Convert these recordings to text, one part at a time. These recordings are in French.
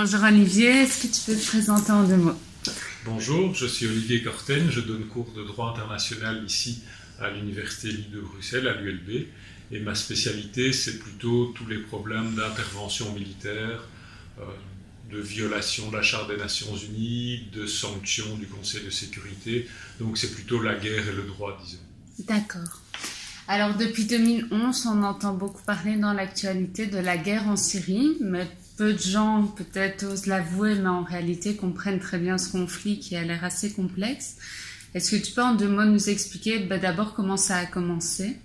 Bonjour Olivier, est-ce que tu peux te présenter en 2 mots? Bonjour, je suis Olivier Corten, je donne cours de droit international ici à l'Université Libre de Bruxelles, à l'ULB, et ma spécialité c'est plutôt tous les problèmes d'intervention militaire, de violation de la Charte des Nations Unies, de sanctions du Conseil de sécurité, donc c'est plutôt la guerre et le droit, disons. D'accord. Alors depuis 2011, on entend beaucoup parler dans l'actualité de la guerre en Syrie, mais peu de gens peut-être osent l'avouer, mais en réalité comprennent très bien ce conflit qui a l'air assez complexe. Est-ce que tu peux en 2 mots nous expliquer d'abord comment ça a commencé?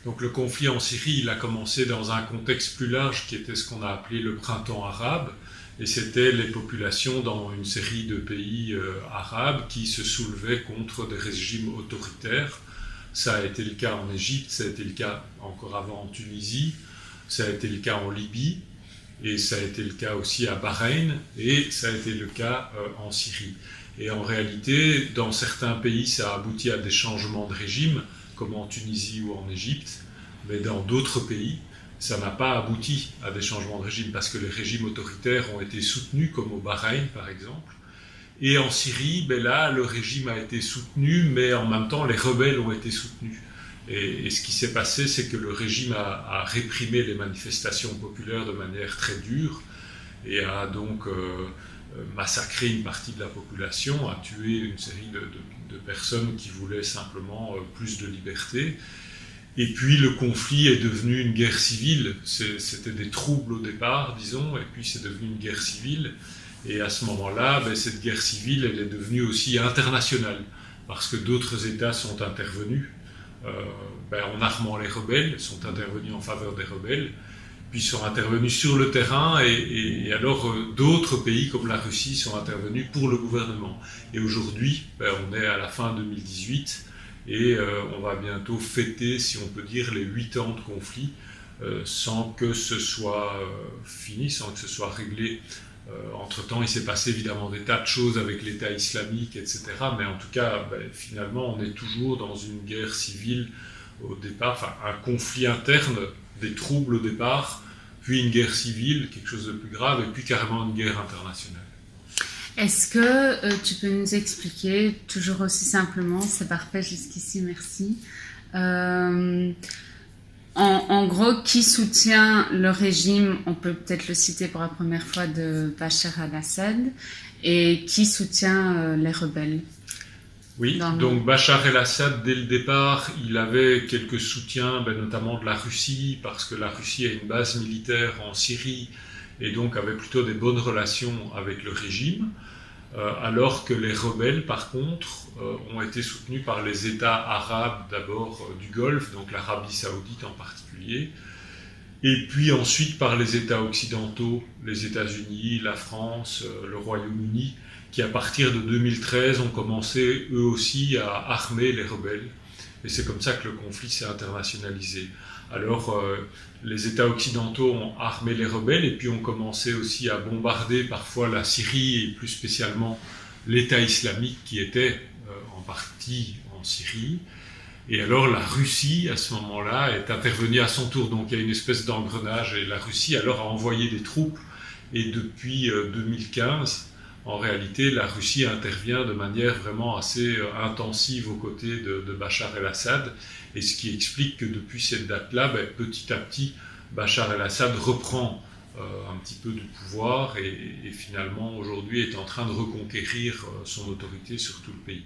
Donc le conflit en Syrie, il a commencé dans un contexte plus large qui était ce qu'on a appelé le printemps arabe, et c'était les populations dans une série de pays arabes qui se soulevaient contre des régimes autoritaires. Ça a été le cas en Égypte, ça a été le cas encore avant en Tunisie, ça a été le cas en Libye, et ça a été le cas aussi à Bahreïn, et ça a été le cas en Syrie. Et en réalité, dans certains pays, ça a abouti à des changements de régime, comme en Tunisie ou en Égypte, mais dans d'autres pays, ça n'a pas abouti à des changements de régime, parce que les régimes autoritaires ont été soutenus, comme au Bahreïn par exemple. Et en Syrie, là, le régime a été soutenu, mais en même temps, les rebelles ont été soutenus. Et ce qui s'est passé, c'est que le régime a réprimé les manifestations populaires de manière très dure, et a donc massacré une partie de la population, a tué une série de personnes qui voulaient simplement plus de liberté. Et puis le conflit est devenu une guerre civile. C'était des troubles au départ, disons, et puis c'est devenu une guerre civile. Et à ce moment-là, cette guerre civile, elle est devenue aussi internationale, parce que d'autres États sont intervenus en armant les rebelles, sont intervenus en faveur des rebelles, puis sont intervenus sur le terrain, et alors d'autres pays comme la Russie sont intervenus pour le gouvernement. Et aujourd'hui, on est à la fin 2018, et on va bientôt fêter, si on peut dire, les 8 ans de conflit, sans que ce soit fini, sans que ce soit réglé. Entre-temps, il s'est passé évidemment des tas de choses avec l'État islamique, etc. Mais en tout cas, finalement, on est toujours dans une guerre civile au départ, enfin un conflit interne, des troubles au départ, puis une guerre civile, quelque chose de plus grave, et puis carrément une guerre internationale. Est-ce que tu peux nous expliquer, toujours aussi simplement, c'est parfait jusqu'ici, merci, en gros, qui soutient le régime, on peut peut-être le citer pour la première fois, de Bachar al-Assad, et qui soutient les rebelles? Oui, donc Bachar el-Assad, dès le départ, il avait quelques soutiens, notamment de la Russie, parce que la Russie a une base militaire en Syrie, et donc avait plutôt des bonnes relations avec le régime, alors que les rebelles, par contre, ont été soutenus par les États arabes, d'abord du Golfe, donc l'Arabie saoudite en particulier, et puis ensuite par les États occidentaux, les États-Unis, la France, le Royaume-Uni, qui à partir de 2013 ont commencé eux aussi à armer les rebelles. Et c'est comme ça que le conflit s'est internationalisé. Alors les États occidentaux ont armé les rebelles et puis ont commencé aussi à bombarder parfois la Syrie et plus spécialement l'État islamique qui était en partie en Syrie. Et alors la Russie, à ce moment-là, est intervenue à son tour. Donc il y a une espèce d'engrenage et la Russie alors a envoyé des troupes. Et depuis 2015, en réalité, la Russie intervient de manière vraiment assez intensive aux côtés de Bachar el-Assad. Et ce qui explique que depuis cette date-là, petit à petit, Bachar el-Assad reprend un petit peu du pouvoir et finalement aujourd'hui est en train de reconquérir son autorité sur tout le pays.